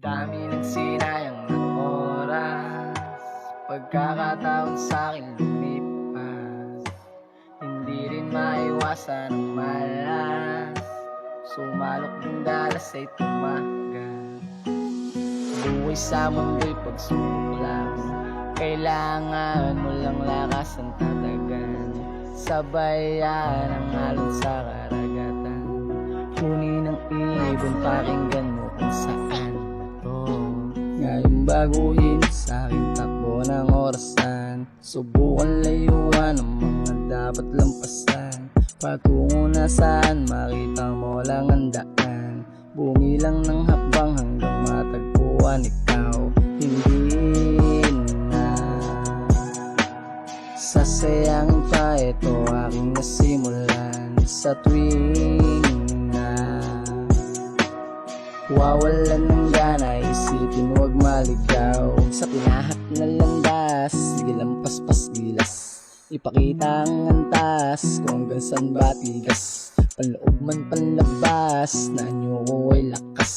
Dami ng sinayang ng oras, pagkakataon sa'kin lumipas. Hindi rin maiwasan ang malas, sumalok ng dalas ay tumagal. Buhay sa mundo'y pagsubok lang, kailangan mo lang lakas ang tatagan. Sabayan ang alon sa karagatan, kunin ang ibon, pakinggan mo kung saan to. Ngayong baguhin sa aking takbo ng orasan, subukan layuan ang mga dapat lampasan. Patungo na saan, makita mo lang ang daan. Bumilang ng hakbang hanggang matagpuan ikaw. Hindi na sasayangin pa ito aking nasimulan. Sa tuwing na wawalan ng gana, isipin huwag maligaw. Sa pinahak na landas, sige lampas-pas gilas. Ipakita ang antas kung hanggang saan ba tigas. Panloob man panlabas, na anyo ko ay lakas.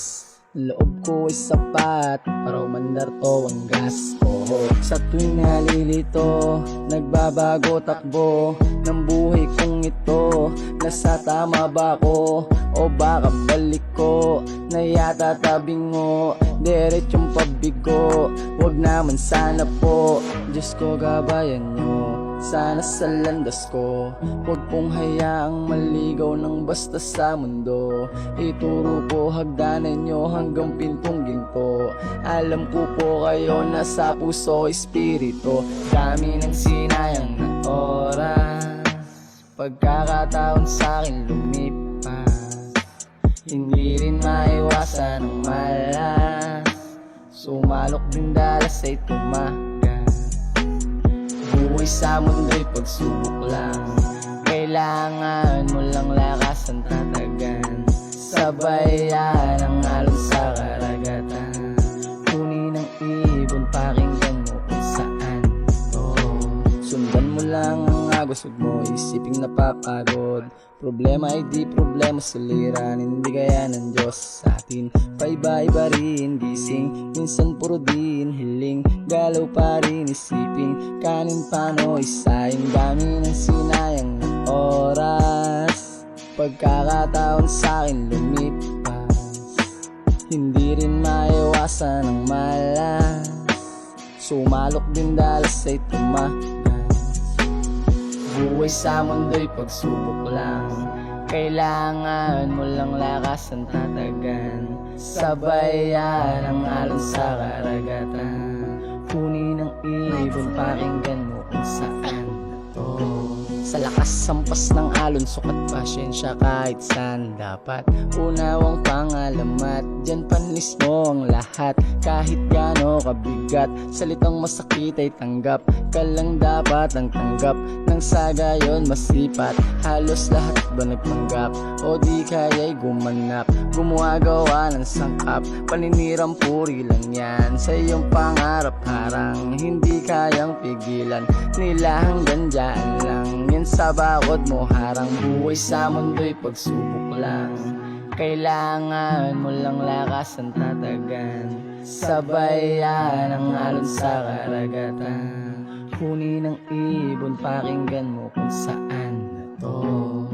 Loob ko ay sapat para umandar to ang gas ko. Sa tuwing nalilito, nagbabago takbo ng buhay kong ito. Nasa tama ba ako o baka balik ko? Na yata tabingo, diretsong pabigo. Wag naman sana po, Diyos ko gabayan nyo sana sa landas ko. Huwag pong hayaang maligaw ng basta sa mundo. Ituro po hagdanan nyo hanggang pintong ginto. Alam ko po kayo nasa puso espiritu. Dami ng sinayang na oras, pagkakataon sa'kin lumipas. Hindi rin maiwasan ang malas, sumalok din dalas ay tumagal. Buhay sa mundo'y pagsubok lang, kailangan mo lang lakas ang tatagan. Sabayan ang alon sa karagatan, kunin ang ibon, pakinggan mo kung saan to. Sundan mo lang ang agos, huwag mo isiping napapagod. Problema ay di problema, suliran hindi kaya ng Diyos sa atin. Paiba-iba rin gising, minsan puro din hiling. Galaw pa rin isipin, kanin pano isayang. Dami ng sinayang na oras, pagkakataon sa'kin lumipas. Hindi rin maiwasan ang malas, sumalok din dalas ay tumagal. Buhay sa mundo'y pagsubok lang, kailangan mo lang lakas ang tatagan. Sabayan ang alon sa karagatan, kunin ang ibon, pakinggan mo kung saan to. Sa lakas sampas ng alon, sukat pasyensya kahit saan. Dapat unawang pangalamat, dyan panlis mo ang lahat. Kahit gaano kabigat, salitang masakit ay tanggap. Ka lang dapat ang tanggap, nang sa gayon masipat. Halos lahat ba nagpanggap, o di kaya'y gumanap. Gumagawa ng sangkap, paninirang puri lang yan. Sa iyong pangarap harang, hindi kayang pigilan nila hanggang dyan lang. Yan sa bakod mo harang. Buhay sa mundo'y pagsubok lang, kailangan mo lang lakas ang tatagan. Sabayan ang alon sa karagatan, kunin ang ibon, pakinggan mo kung saan na to.